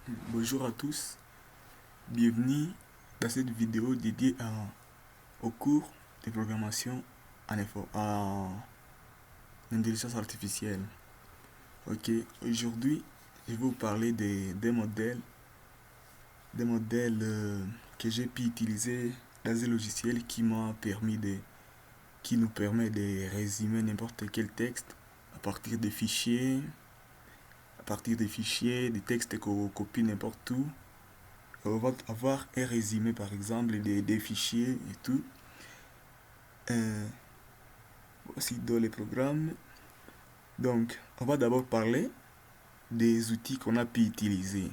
Bonjour à tous, bienvenue dans cette vidéo dédiée au cours de programmation en intelligence artificielle. Ok, aujourd'hui je vais vous parler des modèles que j'ai pu utiliser dans un logiciel qui nous permet de résumer n'importe quel texte à partir des fichiers, des textes qu'on copie n'importe où. On va avoir un résumé par exemple des fichiers et tout. Voici dans les programmes. Donc, on va d'abord parler des outils qu'on a pu utiliser.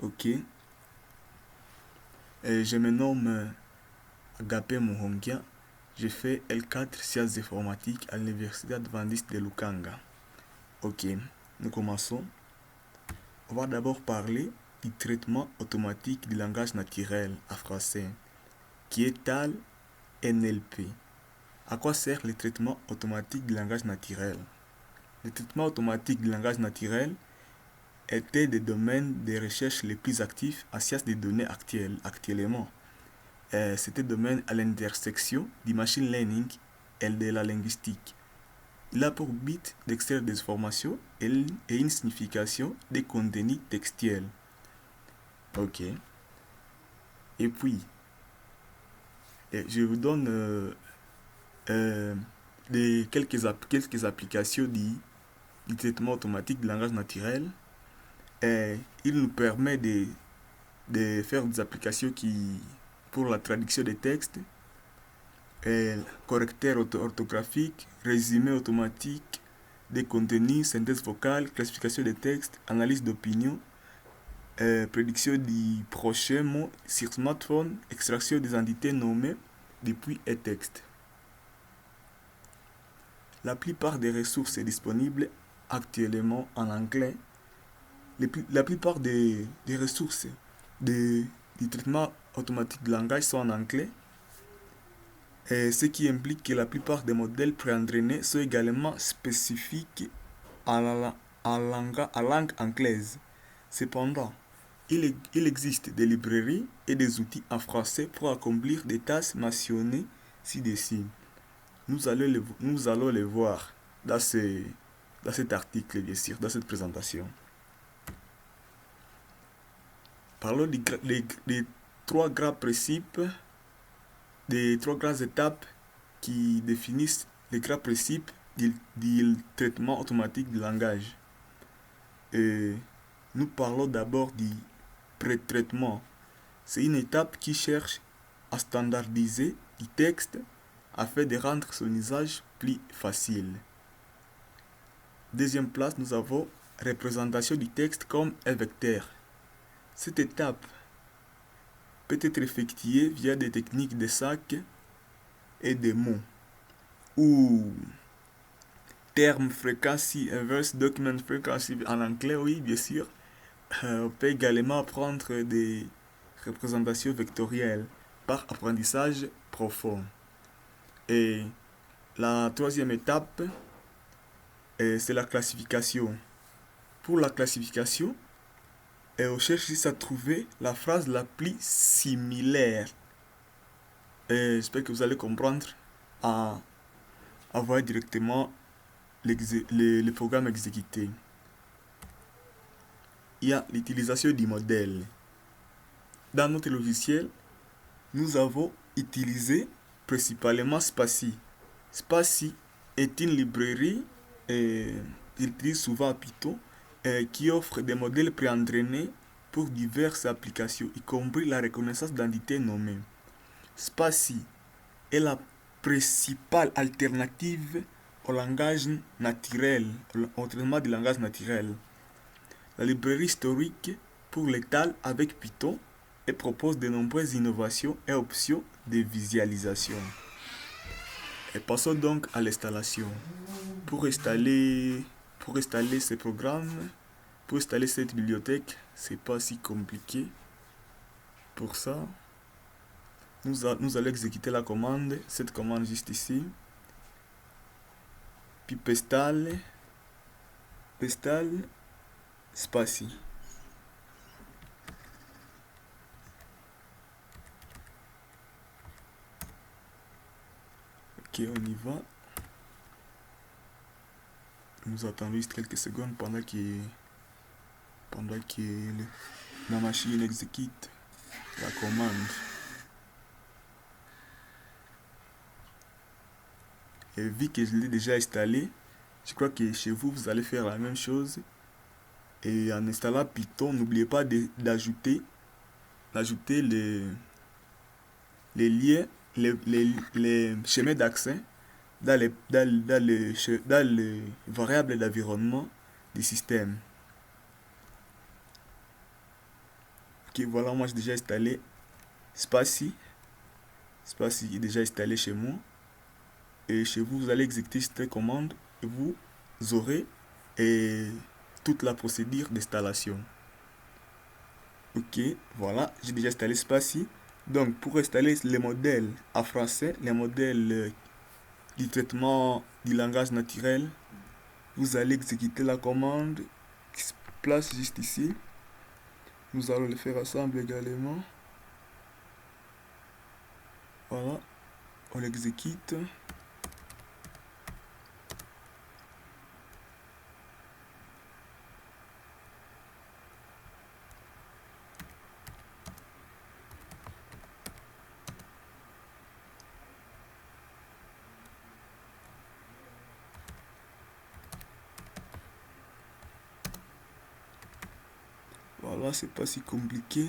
Ok. Je me nomme Agapé Muhongia. J'ai fait L4 sciences informatiques à l'université adventiste de Lukanga. Ok, nous commençons. On va d'abord parler du traitement automatique du langage naturel en français, qui est TAL NLP. À quoi sert le traitement automatique du langage naturel? Le traitement automatique du langage naturel était des domaines de recherche les plus actifs en sciences des données actuellement. C'était domaine à l'intersection du machine learning et de la linguistique. Il a pour but d'extraire des informations et une signification des contenus textuels. Ok. Et puis, je vous donne quelques applications du traitement automatique du langage naturel. Il nous permet de faire des applications pour la traduction des textes, correcteur orthographique, résumé automatique des contenus, synthèse vocale, classification des textes, analyse d'opinion, prédiction du prochain mot sur smartphone, extraction des entités nommées depuis un texte. La plupart des ressources disponibles actuellement en anglais, la plupart des ressources du traitement automatique de langage sont en anglais, ce qui implique que la plupart des modèles pré-entraînés sont également spécifiques à langue anglaise. Cependant, il existe des librairies et des outils en français pour accomplir des tâches mentionnées ci-dessus. Nous allons les voir dans cet article, bien sûr, dans cette présentation. Parlons des trois grands principes, des trois grandes étapes qui définissent les grands principes du traitement automatique du langage. Et nous parlons d'abord du pré-traitement. C'est une étape qui cherche à standardiser du texte afin de rendre son usage plus facile. Deuxième place, nous avons représentation du texte comme un vecteur. Cette étape peut être effectuée via des techniques de sac et des mots ou terme frequency inverse document frequency en anglais, oui, bien sûr. On peut également apprendre des représentations vectorielles par apprentissage profond. Et la troisième étape, c'est la classification. Pour la classification, on cherche à trouver la phrase la plus similaire. J'espère que vous allez comprendre à voir directement le programme exécuté. Il y a l'utilisation du modèle. Dans notre logiciel, nous avons utilisé principalement Spacy. Spacy est une librairie, il utilise souvent Python, qui offre des modèles pré-entraînés pour diverses applications, y compris la reconnaissance d'entités nommées. Spacy est la principale alternative au langage naturel, au traitement du langage naturel. La librairie historique pour l'étal avec Python et propose de nombreuses innovations et options de visualisation. Et passons donc à l'installation. Pour installer ces programmes, pour installer cette bibliothèque, c'est pas si compliqué. Pour ça, nous allons exécuter la commande, cette commande juste ici. Puis pestal Spacy. Ok, on y va. Nous attendons juste quelques secondes pendant que la machine exécute la commande. Et vu que je l'ai déjà installé, je crois que chez vous, vous allez faire la même chose. Et en installant Python, n'oubliez pas d'ajouter les liens, les chemins d'accès dans les variables d'environnement du système. Ok, voilà, moi j'ai déjà installé Spatie. Spatie est déjà installé chez moi. Et chez vous, vous allez exécuter cette commande et vous aurez toute la procédure d'installation. Ok, voilà, j'ai déjà installé Spatie. Donc, pour installer les modèles en français, les modèles du traitement du langage naturel, vous allez exécuter la commande qui se place juste ici. Nous allons le faire ensemble également. Voilà, on l'exécute. Voilà, c'est pas si compliqué.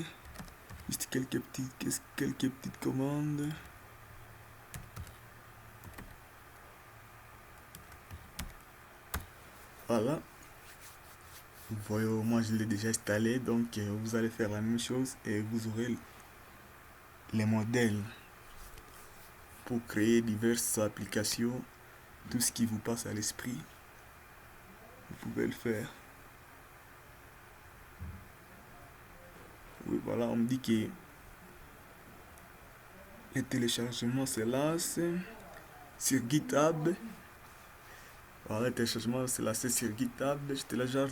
Juste quelques petites commandes. Voilà. Vous voyez, moi je l'ai déjà installé. Donc vous allez faire la même chose et vous aurez les modèles pour créer diverses applications. Tout ce qui vous passe à l'esprit, vous pouvez le faire. Oui, voilà, on me dit que le téléchargement c'est là, c'est sur GitHub. Voilà, le téléchargement c'est là, c'est sur GitHub. Je télécharge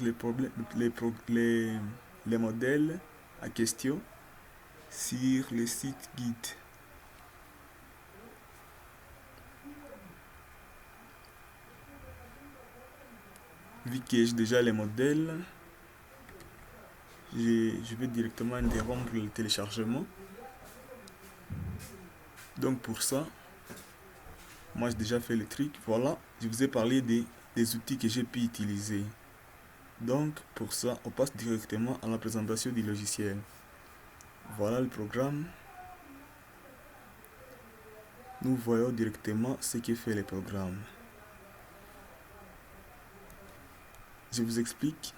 les modèles à question sur le site Git. Vu que j'ai déjà les modèles, je vais directement interrompre le téléchargement. Donc pour ça, moi j'ai déjà fait le truc. Voilà, je vous ai parlé des outils que j'ai pu utiliser. Donc pour ça, on passe directement à la présentation du logiciel. Voilà le programme. Nous voyons directement ce que fait le programme. Je vous explique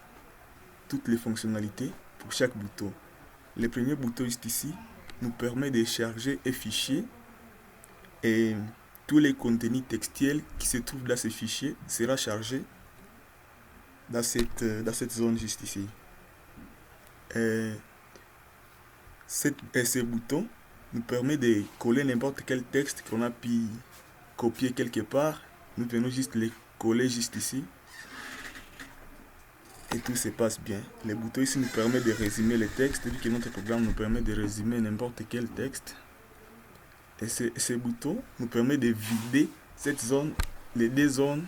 toutes les fonctionnalités pour chaque bouton. Le premier bouton juste ici nous permet de charger un fichier et tous les contenus textuels qui se trouvent dans ce fichier sera chargé dans cette zone juste ici. Ce bouton nous permet de coller n'importe quel texte qu'on a pu copier quelque part. Nous venons juste les coller juste ici. Et tout se passe bien. Le bouton ici nous permet de résumer le texte, vu que notre programme nous permet de résumer n'importe quel texte. Et ce bouton nous permet de vider cette zone, les deux zones,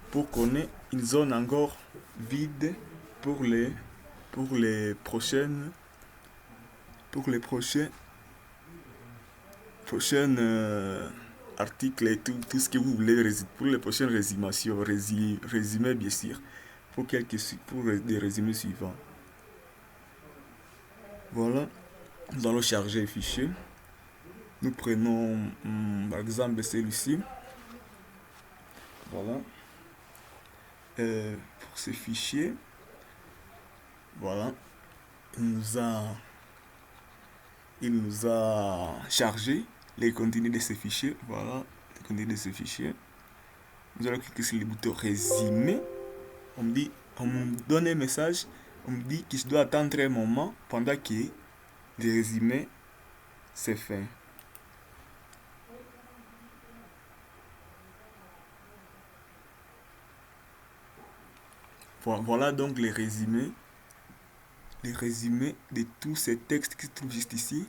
pour qu'on ait une zone encore vide pour les prochains articles et tout ce que vous voulez pour les prochaines résumations, résumés bien sûr, pour des résumés suivants. Voilà, nous allons charger le fichier. Nous prenons par exemple celui-ci. Voilà. Pour ce fichier, voilà, il nous a chargé les contenus de ce fichier. Voilà, les contenus de ce fichier. Nous allons cliquer sur le bouton résumer. On me donne un message. On me dit que je dois attendre un moment pendant que le résumé c'est fait. Voilà donc les résumés de tous ces textes qui se trouvent juste ici.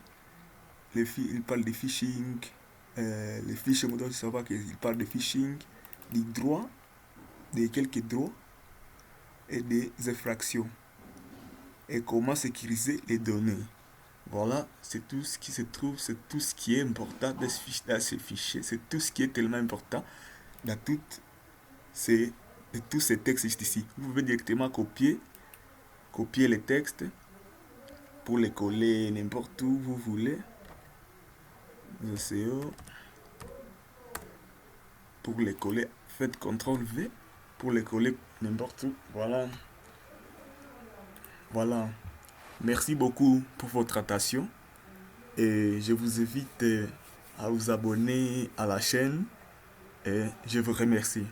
Il parle de phishing, les fichiers, on doit savoir qu'il parle de phishing, des droits, de quelques droits et des infractions. Et comment sécuriser les données. Voilà, c'est tout ce qui se trouve, c'est tout ce qui est important dans ce fichier, c'est tout ce qui est tellement important dans tous ces textes ici. Vous pouvez directement copier les textes pour les coller n'importe où vous voulez. SEO. Pour les coller, faites CTRL V pour les coller n'importe où. Voilà. Voilà. Merci beaucoup pour votre attention et je vous invite à vous abonner à la chaîne et je vous remercie.